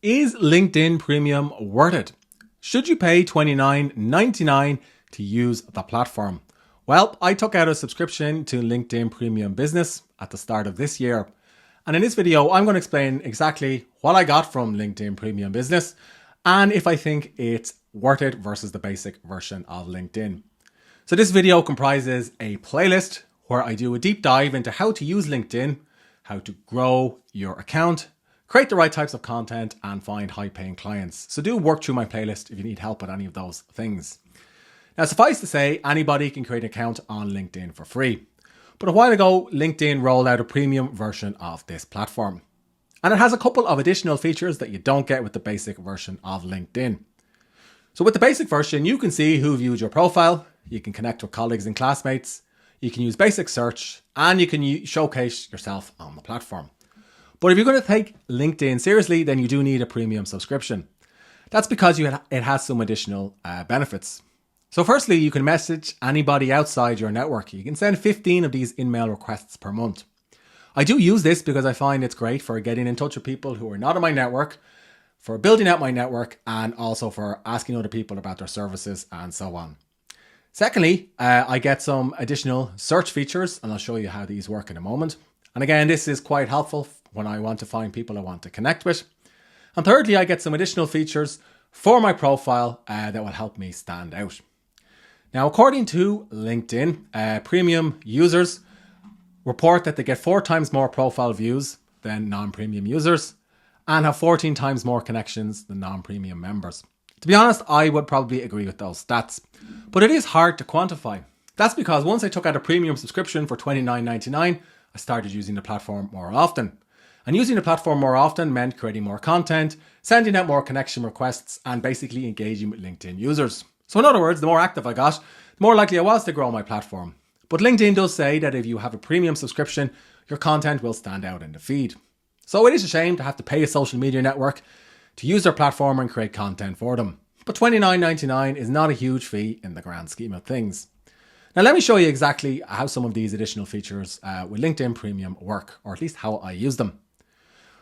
Is LinkedIn Premium worth it? Should you pay $29.99 to use the platform? Well, I took out a subscription to LinkedIn Premium Business at the start of this year. And in this video, I'm going to explain exactly what I got from LinkedIn Premium Business and if I think it's worth it versus the basic version of LinkedIn. So this video comprises a playlist where I do a deep dive into how to use LinkedIn, how to grow your account, create the right types of content, and find high-paying clients. So do work through my playlist if you need help with any of those things. Now, suffice to say, anybody can create an account on LinkedIn for free. But a while ago, LinkedIn rolled out a premium version of this platform. And it has a couple of additional features that you don't get with the basic version of LinkedIn. So with the basic version, you can see who viewed your profile, you can connect with colleagues and classmates, you can use basic search, and you can showcase yourself on the platform. But if you're going to take LinkedIn seriously, then you do need a premium subscription. That's because it has some additional benefits. So firstly, you can message anybody outside your network. You can send 15 of these in-mail requests per month. I do use this because I find it's great for getting in touch with people who are not in my network, for building out my network, and also for asking other people about their services and so on. Secondly, I get some additional search features, and I'll show you how these work in a moment. And again, this is quite helpful when I want to find people I want to connect with. And thirdly, I get some additional features for my profile that will help me stand out. Now, according to LinkedIn, premium users report that they get 4 times more profile views than non-premium users and have 14 times more connections than non-premium members. To be honest, I would probably agree with those stats, but it is hard to quantify. That's because once I took out a premium subscription for $29.99, I started using the platform more often. And using the platform more often meant creating more content, sending out more connection requests, and basically engaging with LinkedIn users. So in other words, the more active I got, the more likely I was to grow my platform. But LinkedIn does say that if you have a premium subscription, your content will stand out in the feed. So it is a shame to have to pay a social media network to use their platform and create content for them. But $29.99 is not a huge fee in the grand scheme of things. Now let me show you exactly how some of these additional features with LinkedIn Premium work, or at least how I use them.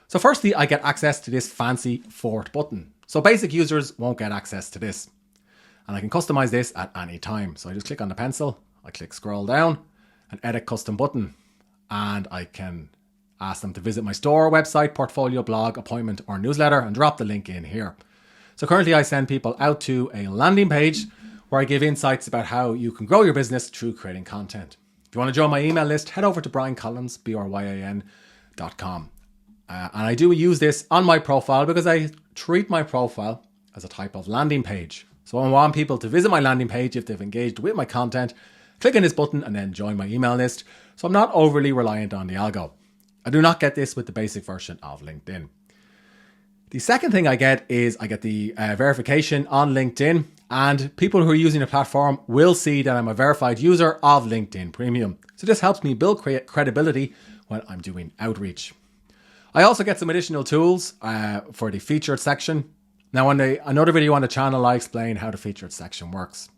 So firstly, I get access to this fancy fourth button. So basic users won't get access to this. And I can customize this at any time. So I just click on the pencil, I click scroll down and edit custom button. And I can ask them to visit my store, website, portfolio, blog, appointment, or newsletter and drop the link in here. So currently I send people out to a landing page where I give insights about how you can grow your business through creating content. If you want to join my email list, head over to briancollins.com. And I do use this on my profile because I treat my profile as a type of landing page. So I want people to visit my landing page if they've engaged with my content, click on this button and then join my email list. So I'm not overly reliant on the algo. I do not get this with the basic version of LinkedIn. The second thing I get is I get the verification on LinkedIn, and people who are using the platform will see that I'm a verified user of LinkedIn Premium. So this helps me build credibility when I'm doing outreach. I also get some additional tools for the featured section. Now on another video on the channel, I explain how the featured section works.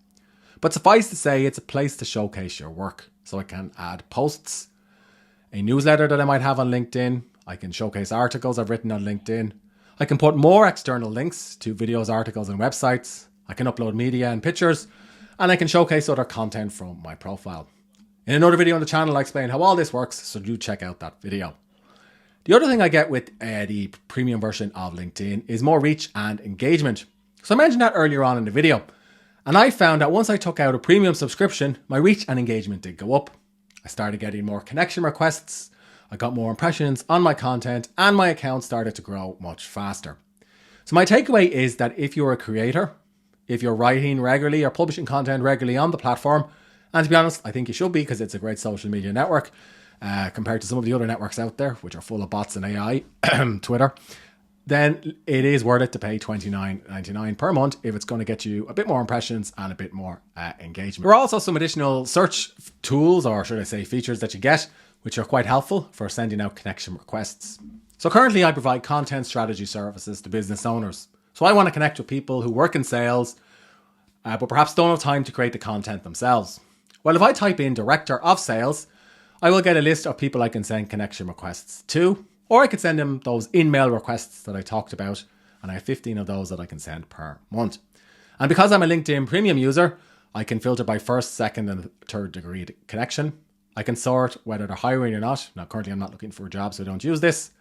But suffice to say, it's a place to showcase your work. So I can add posts, a newsletter that I might have on LinkedIn. I can showcase articles I've written on LinkedIn. I can put more external links to videos, articles, and websites. I can upload media and pictures, and I can showcase other content from my profile. In another video on the channel, I explain how all this works, so do check out that video. The other thing I get with the premium version of LinkedIn is more reach and engagement. So I mentioned that earlier on in the video. And I found that once I took out a premium subscription, my reach and engagement did go up. I started getting more connection requests, I got more impressions on my content, and my account started to grow much faster. So my takeaway is that if you're a creator, if you're writing regularly or publishing content regularly on the platform, and to be honest, I think you should be because it's a great social media network, compared to some of the other networks out there, which are full of bots and AI, Twitter, then it is worth it to pay $29.99 per month if it's going to get you a bit more impressions and a bit more engagement. There are also some additional search tools, or should I say features, that you get, which are quite helpful for sending out connection requests. So currently I provide content strategy services to business owners. So I want to connect with people who work in sales, but perhaps don't have time to create the content themselves. Well, if I type in director of sales, I will get a list of people I can send connection requests to, or I could send them those in-mail requests that I talked about and I have 15 of those that I can send per month. And because I'm a LinkedIn Premium user, I can filter by first, second, and third degree connection. I can sort whether they're hiring or not. Now, currently I'm not looking for a job, so I don't use this.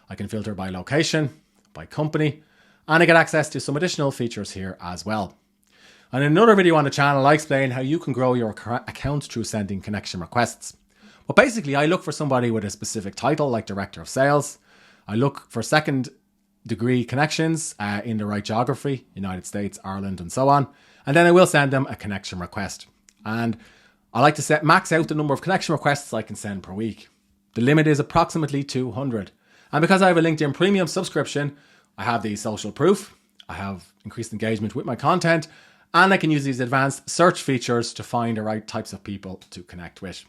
I can filter by location, by company, and I get access to some additional features here as well. And in another video on the channel, I explain how you can grow your account through sending connection requests. But basically, I look for somebody with a specific title, like Director of Sales. I look for second degree connections in the right geography, United States, Ireland, and so on. And then I will send them a connection request. And I like to max out the number of connection requests I can send per week. The limit is approximately 200. And because I have a LinkedIn Premium subscription, I have the social proof, I have increased engagement with my content, and I can use these advanced search features to find the right types of people to connect with.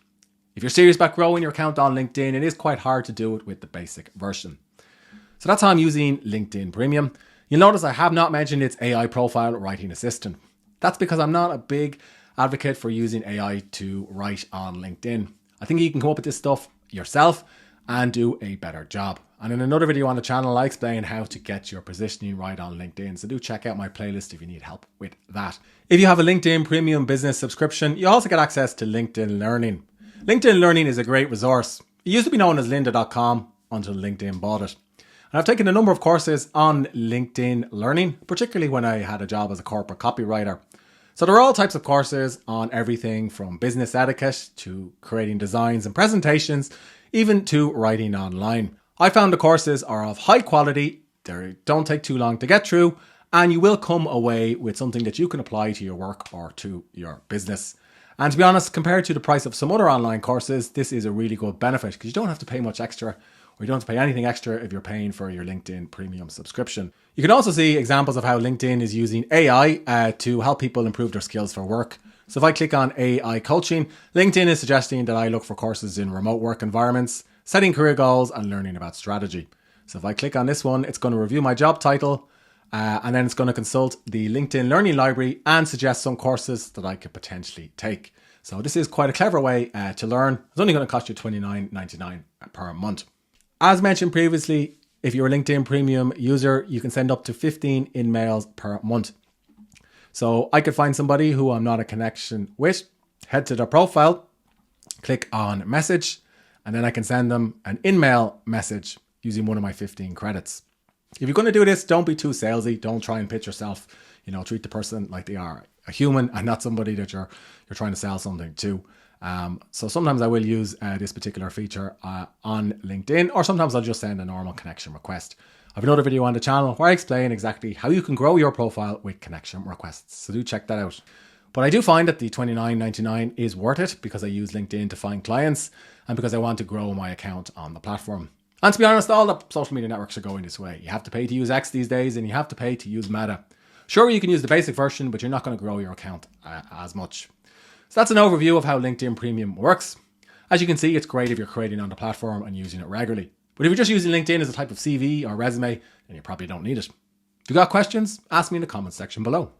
If you're serious about growing your account on LinkedIn, it is quite hard to do it with the basic version. So that's how I'm using LinkedIn Premium. You'll notice I have not mentioned its AI profile writing assistant. That's because I'm not a big advocate for using AI to write on LinkedIn. I think you can come up with this stuff yourself and do a better job. And in another video on the channel, I explain how to get your positioning right on LinkedIn. So do check out my playlist if you need help with that. If you have a LinkedIn Premium business subscription, you also get access to LinkedIn Learning. LinkedIn Learning is a great resource. It used to be known as lynda.com until LinkedIn bought it. And I've taken a number of courses on LinkedIn Learning, particularly when I had a job as a corporate copywriter. So there are all types of courses on everything from business etiquette to creating designs and presentations, even to writing online. I found the courses are of high quality, they don't take too long to get through, and you will come away with something that you can apply to your work or to your business. And to be honest, compared to the price of some other online courses, this is a really good benefit because you don't have to pay much extra, or you don't have to pay anything extra if you're paying for your LinkedIn Premium subscription. You can also see examples of how LinkedIn is using AI to help people improve their skills for work. So if I click on AI coaching, LinkedIn is suggesting that I look for courses in remote work environments, setting career goals, and learning about strategy. So if I click on this one, it's going to review my job title, and then it's going to consult the LinkedIn Learning Library and suggest some courses that I could potentially take. So this is quite a clever way to learn. It's only going to cost you $29.99 per month. As mentioned previously, if you're a LinkedIn Premium user, you can send up to 15 in-mails per month. So I could find somebody who I'm not a connection with, head to their profile, click on message, and then I can send them an in-mail message using one of my 15 credits. If you're going to do this, don't be too salesy. Don't try and pitch yourself. Treat the person like they are a human and not somebody that you're trying to sell something to. So sometimes I will use this particular feature on LinkedIn, or sometimes I'll just send a normal connection request. I have another video on the channel where I explain exactly how you can grow your profile with connection requests. So do check that out. But I do find that the $29.99 is worth it because I use LinkedIn to find clients and because I want to grow my account on the platform. And to be honest, all the social media networks are going this way. You have to pay to use X these days and you have to pay to use Meta. Sure, you can use the basic version, but you're not going to grow your account as much. So that's an overview of how LinkedIn Premium works. As you can see, it's great if you're creating on the platform and using it regularly. But if you're just using LinkedIn as a type of CV or resume, then you probably don't need it. If you got questions, ask me in the comments section below.